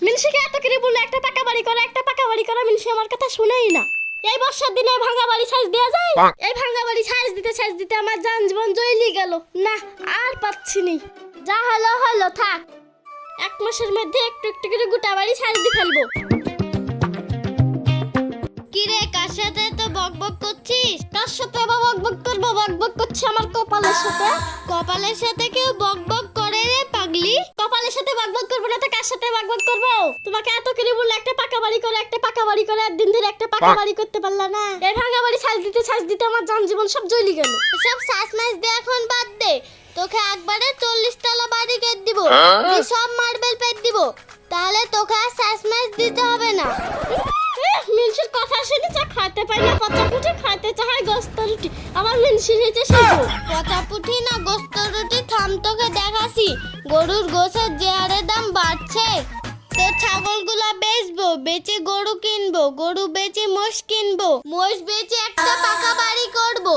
মিনসিকে এত করে বলে একটা পাকা বাড়ি করা মিনসি আমার কথা শুনেই না। এই বর্ষার দিনে ভাঙা বাড়ি সাইজ দেয়া যায়? এই ভাঙা বাড়ি সাইজ দিতে আমার জান জীবন জ্বলি গেল। না আর পাচ্ছি নি। যা হলো থাক। 1 মাসের মধ্যে একটু করে গোটা বাড়ি সাইজ দিয়ে ফেলবো। কি রে, কার সাথে তো বকবক করছিস? কার সাথে বকবক করবো? বকবক করছি আমার কপালের সাথে। কপালের সাথে কেউ বকবক করে রে পাগলি? কপালের সাথে বকবক করবো না তো কার সাথে বকবক করবো? তোমাকে এত করে বললে একটা পাকা বাড়ি করে একদিন ধরে একটা পাকা বাড়ি করতে পারলা না। এই ভাঙা বাড়ি সাইজ দিতে আমার জান জীবন সব জ্বলি গেল। সব সাজ মাইজ দিয়ে এখন বাদ দে। তোকে একবারে 40 তলা বাড়ি কেটে দিব, সব মার্বেল পেট দিব, তাহলে তোকে আর সাজ মাইজ দিতে হবে না। মিনসির কথা শুনে চা খাইতে পাই না, পচা পুটি খাইতে চাই গোস্ত রুটি। আমার মিনসির হয়েছে সেজো। পচা পুটি না গোস্ত রুটি, থাম তোকে দেখাছি। গরুর গোশের যে হারে দাম বাড়ছে, তো ছাগলগুলা বেচবো, বেচে গরু কিনবো, গরু বেচে মোষ কিনবো, মোষ বেচে একটা পাকা বাড়ি করবো,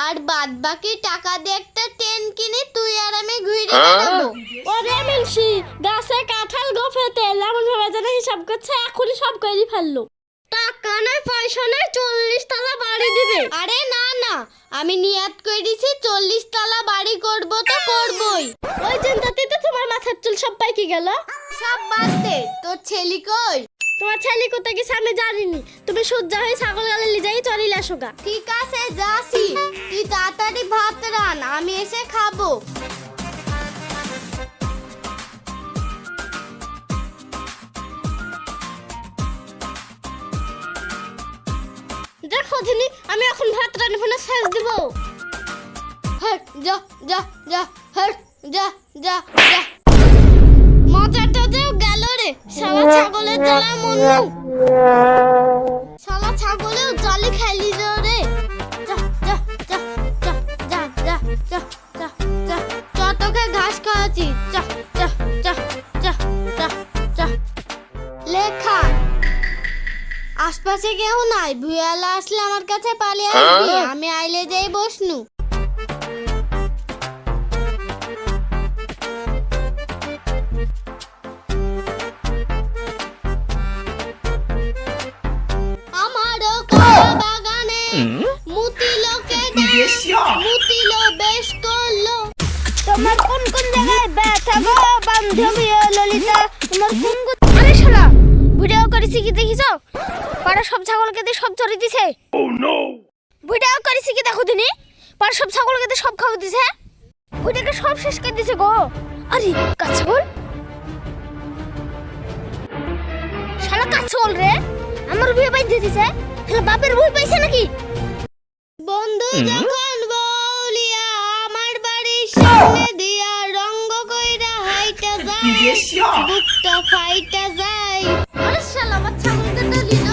আর বাদ বাকি টাকা দিয়ে একটা ট্রেন কিনে তুই আর আমি ঘুরে বেড়াবো। ওরে মিনসি, গাছে কাঁঠাল গোফেতে এমন ভাবে যেন হিসাব করছে এখনই সব করে ফেললো। টাকা নাই পয়সা নাই, 40 তলা বাড়ি দিবে। আরে না, আমি নিয়াত করে দিছি 40 তলা বাড়ি করবো তো করবোই। ওই চিন্তাতেই তো তোমার মাথার চুল সব পাইকি গেল। সব বাদ দে, তোর ছেলে কই? তোমার ছেলে কোথায় গেছে আমি জানিনি। তুমি সজ্জা হয়ে ছাগল গালে লিজাই চলিলে আসোগা। ঠিক আছে যাসি, তুই তাড়াতাড়ি ভাত রান, আমি এসে খাবো। দেখো দিনি, আমি এখন ভাত রান্না ফোনে শেষ দিব। হট যা মজাটা যাও গেল রে। শালা ছাগলের জ্বালা মনু, শালা ছাগলেও জালি খাইলি রে। যা তোকে ঘাস খাওয়াচ্ছি। লেখা আশপাশে কেউ নাই, ভুয়ালা আসলে আমার কাছে পালিয়ে আসবি, আমি আইলে যাই বসনু। আমারও কলা বাগানে মুতিলোকে মুতিলো বেশ করলো। তোমার কোন জায়গায় ব্যথা গো বান্ধবী ললিতা? তোমার কোন আরে শালা ভিডিও করেছি কি দেখিছো? পাড়া সব ছাগলকে দিয়ে সব চড়ি দিছে। Oh no! ভিডিও করেছি কি দেখো দিনি? পাড়া সব ছাগলকে দিয়ে সব খাওয়া দিছে। ভিডিওকে সব শেষ করে দিছে গো। আরে কাছগল, শালা কাছগল রে, আমার বিয়ে পাই দিতেছে। শালা বাপের বই পাইছে নাকি? বন্ধু যখন বলিয়া আমার বাড়ির সামনে দিয়া রঙ্গ কইরা হাইটা যায়, বুকটা ফাইটা যায়। আরে শালা আমার ছাগলকে তো দিল।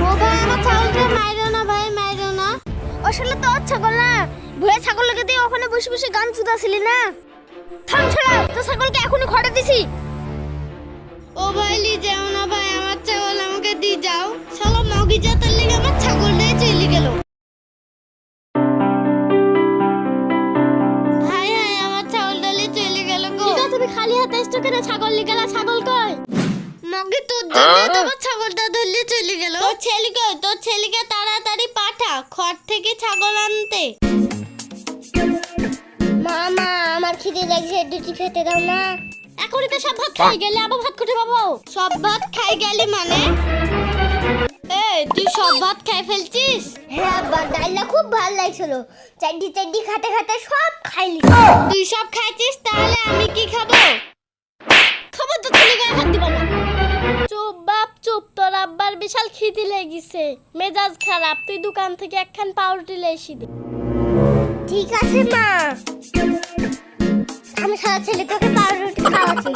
ও ভাই আমার ছাগলকে মাইরো না ভাই, মাইরো না। ও শালা তো ছাগল না, ভুয়া ছাগল লাগে দিয়ে ওখানে বসে বসে গান শুনতাছিলি না। থাম শালা, তো ছাগলকে এখনি ঘরে দিছি। ও ভাই লি যাও না ভাই, আমার ছাগল আমাকে দি যাও। শালা মগি জাতের লেগে আমার ছাগলটাই চলে গেল। হাই আমার ছাগলটা লে চলে গেল গো। কি তুমি খালি হাতে এসছো কেন? ছাগল লি গেল, ছাগল কই? মগি তোর জন্য তোমার ছাগলটা ধরলে চলে গেল। তোর ছেলে কই? তোর ছেলেকে তাড়াতাড়ি পাঠা খড় থেকে ছাগল আনতে। মামা আমার খিদে লাগছে, দুটি খেতে দাও না। এখনই তো সব ভাত খাই গেলে, আবার ভাত কোথায় পাবো? সব ভাত খাই গেলি মানে? এই তুই সব ভাত খাই ফেলছিস? হ্যাঁ আব্বা, ডালটা খুব ভালো লাগছিল। চাড্ডি খাতে সব খাইলি। তুই সব খাইছিস, তাহলে আমি কি খাবো? খাবো তো তুই গায়ে হাত দিবা না। চুপ বাপ চুপ, তোর আব্বার বিশাল খিদে লেগেছে, মেজাজ খারাপ। তুই দোকান থেকে একখান পাউরুটি লেসি দে। ঠিক আছে মা, আমি সারা ছেলে তোকে পাউরুটি খাওয়াচ্ছি।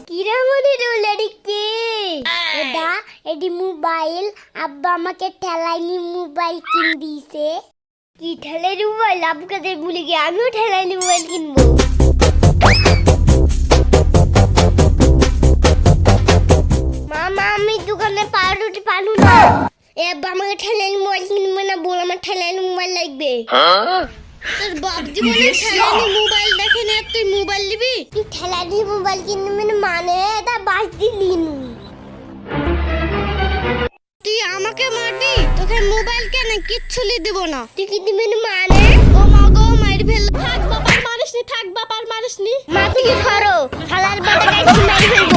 কিরামনি রুলারি কে? এডি মোবাইল, আব্বা আমাকে ঠেলাইনি মোবাইল কিন দিয়েছে। কি ঠেলাইনি মোবাইল? আব্বুকে দিয়ে ভুলে গিয়ে আমিও ঠেলাইনি মোবাইল কিনবো। মামা আমি আব্বা আমাকে ঠেলাইনি মোবাইল কিনবে না, বল আমার ঠেলাইনি মোবাইল লাগবে। তোর বাপ জীবনে ঠেলানি মোবাইল দেখে না, তুই মোবাইল নিবি? তুই ঠেলাইনি মোবাইল কিনবে না মানে তা বাস দিলিনু। তুই আমাকে মারবি, তোকে মোবাইল কেন কিচ্ছু দিব না। তুই কি দিবি না মানে? ও মা গো, মারি ফেল। থাক বাপার মারিসনি, থাক বাপার মারিসনি। মা তুমি ধরো, শালার বাটা গাইছি মারি ফেলবো।